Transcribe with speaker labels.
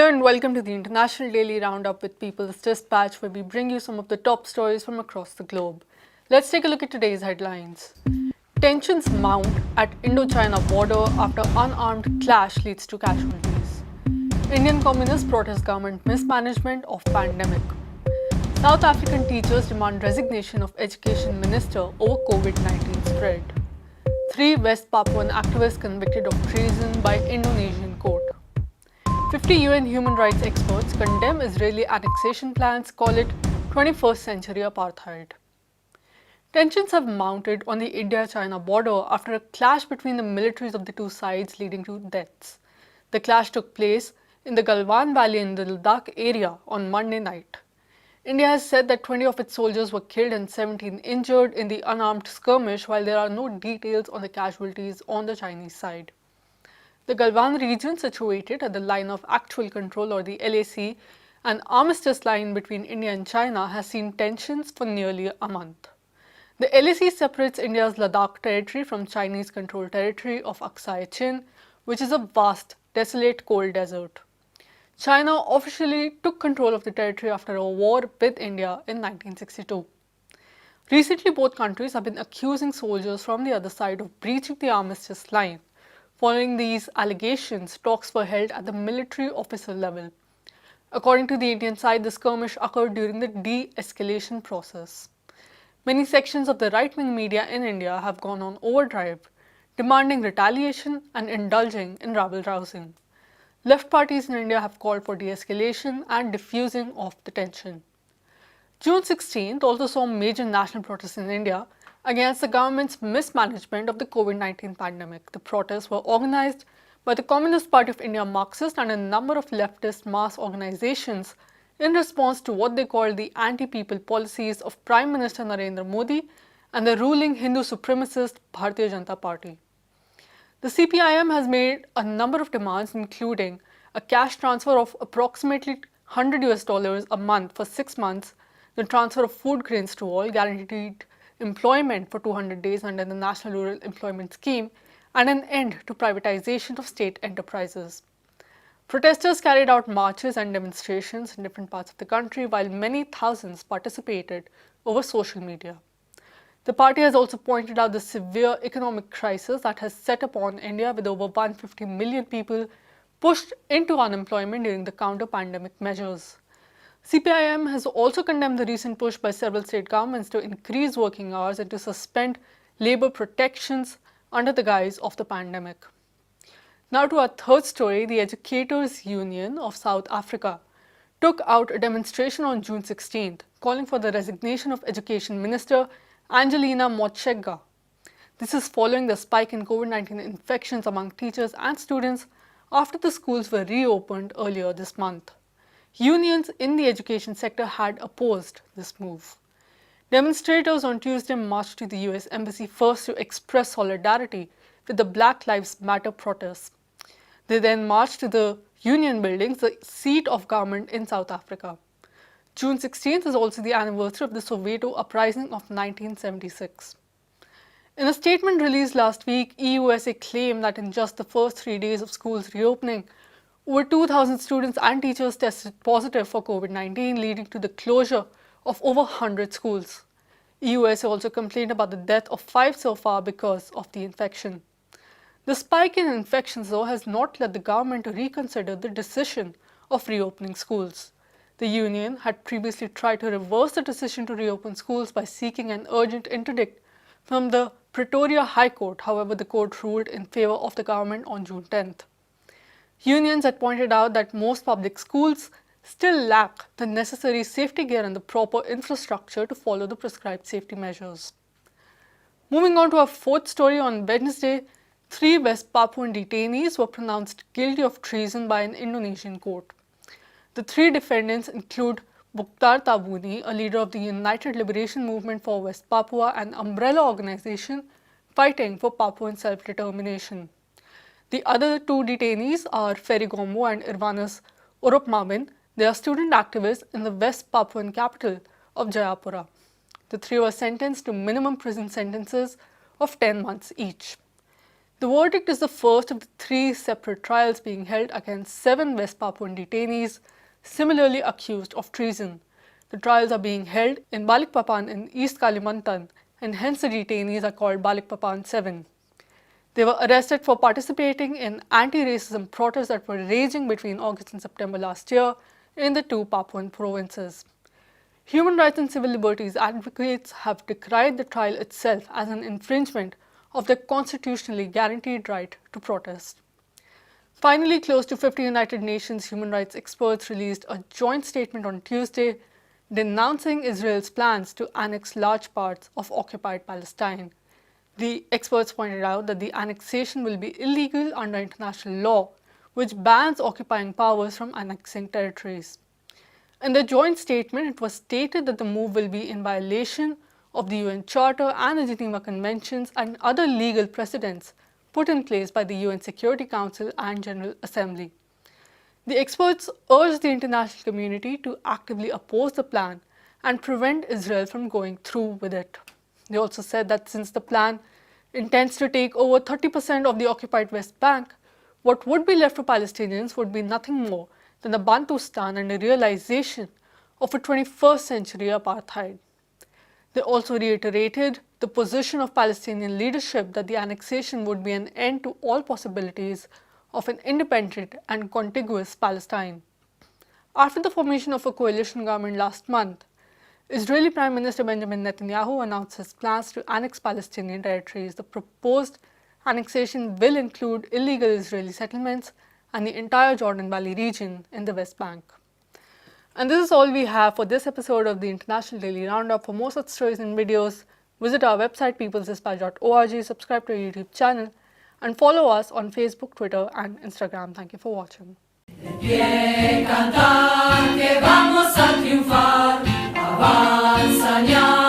Speaker 1: and welcome to the International Daily Roundup with People's Dispatch, where we bring you some of the top stories from across the globe. Let's take a look at today's headlines. Tensions mount at Indo-China border after unarmed clash leads to casualties. Indian Communist protest government mismanagement of pandemic. South African teachers demand resignation of Education Minister over COVID-19 spread. 3 West Papuan activists convicted of treason by Indonesian court. 50 UN human rights experts condemn Israeli annexation plans, call it 21st century apartheid. Tensions have mounted on the India-China border after a clash between the militaries of the two sides leading to deaths. The clash took place in the Galwan Valley in the Ladakh area on Monday night. India has said that 20 of its soldiers were killed and 17 injured in the unarmed skirmish, while there are no details on the casualties on the Chinese side. The Galwan region, situated at the Line of Actual Control or the LAC, an armistice line between India and China, has seen tensions for nearly a month. The LAC separates India's Ladakh territory from Chinese-controlled territory of Aksai Chin, which is a vast, desolate cold desert. China officially took control of the territory after a war with India in 1962. Recently, both countries have been accusing soldiers from the other side of breaching the armistice line. Following these allegations, talks were held at the military officer level. According to the Indian side, the skirmish occurred during the de-escalation process. Many sections of the right-wing media in India have gone on overdrive, demanding retaliation and indulging in rabble-rousing. Left parties in India have called for de-escalation and diffusing of the tension. June 16th also saw major national protests in India against the government's mismanagement of the COVID-19 pandemic. The protests were organized by the Communist Party of India Marxist and a number of leftist mass organizations in response to what they called the anti-people policies of Prime Minister Narendra Modi and the ruling Hindu supremacist Bharatiya Janata Party. The CPIM has made a number of demands, including a cash transfer of approximately $100 a month for 6 months, the transfer of food grains to all, guaranteed employment for 200 days under the National Rural Employment Scheme, and an end to privatization of state enterprises. Protesters carried out marches and demonstrations in different parts of the country, while many thousands participated over social media. The party has also pointed out the severe economic crisis that has set upon India, with over 150 million people pushed into unemployment during the counter-pandemic measures. CPIM has also condemned the recent push by several state governments to increase working hours and to suspend labor protections under the guise of the pandemic. Now to our third story, the Educators Union of South Africa took out a demonstration on June 16th, calling for the resignation of Education Minister Angelina Motshekga. This is following the spike in COVID-19 infections among teachers and students after the schools were reopened earlier this month. Unions in the education sector had opposed this move. Demonstrators on Tuesday marched to the US Embassy first to express solidarity with the Black Lives Matter protests. They then marched to the Union Buildings, the seat of government in South Africa. June 16th is also the anniversary of the Soweto uprising of 1976. In a statement released last week, EUSA claimed that in just the first 3 days of schools reopening, over 2,000 students and teachers tested positive for COVID-19, leading to the closure of over 100 schools. EUSA also complained about the death of 5 so far because of the infection. The spike in infections, though, has not led the government to reconsider the decision of reopening schools. The union had previously tried to reverse the decision to reopen schools by seeking an urgent interdict from the Pretoria High Court. However, the court ruled in favor of the government on June 10th. Unions had pointed out that most public schools still lack the necessary safety gear and the proper infrastructure to follow the prescribed safety measures. Moving on to our fourth story, on Wednesday, 3 West Papuan detainees were pronounced guilty of treason by an Indonesian court. The 3 defendants include Mukhtar Tabuni, a leader of the United Liberation Movement for West Papua, an umbrella organization fighting for Papuan self-determination. The other 2 detainees are Ferry Gombo and Irvanus Orupmabin. They are student activists in the West Papuan capital of Jayapura. The 3 were sentenced to minimum prison sentences of 10 months each. The verdict is the first of the 3 separate trials being held against 7 West Papuan detainees similarly accused of treason. The trials are being held in Balikpapan in East Kalimantan, and hence the detainees are called Balikpapan 7. They were arrested for participating in anti-racism protests that were raging between August and September last year in the 2 Papuan provinces. Human rights and civil liberties advocates have decried the trial itself as an infringement of the constitutionally guaranteed right to protest. Finally, close to 50 United Nations human rights experts released a joint statement on Tuesday denouncing Israel's plans to annex large parts of occupied Palestine. The experts pointed out that the annexation will be illegal under international law, which bans occupying powers from annexing territories. In the joint statement, it was stated that the move will be in violation of the UN Charter and the Geneva Conventions and other legal precedents put in place by the UN Security Council and General Assembly. The experts urged the international community to actively oppose the plan and prevent Israel from going through with it. They also said that since the plan intends to take over 30% of the occupied West Bank, what would be left for Palestinians would be nothing more than the Bantustan and a realization of a 21st century apartheid. They also reiterated the position of Palestinian leadership that the annexation would be an end to all possibilities of an independent and contiguous Palestine. After the formation of a coalition government last month, Israeli Prime Minister Benjamin Netanyahu announced his plans to annex Palestinian territories. The proposed annexation will include illegal Israeli settlements and the entire Jordan Valley region in the West Bank. And this is all we have for this episode of the International Daily Roundup. For more such stories and videos, visit our website peoplesdispatch.org, subscribe to our YouTube channel, and follow us on Facebook, Twitter, and Instagram. Thank you for watching.
Speaker 2: Cantar que vamos a triunfar, avanza ya.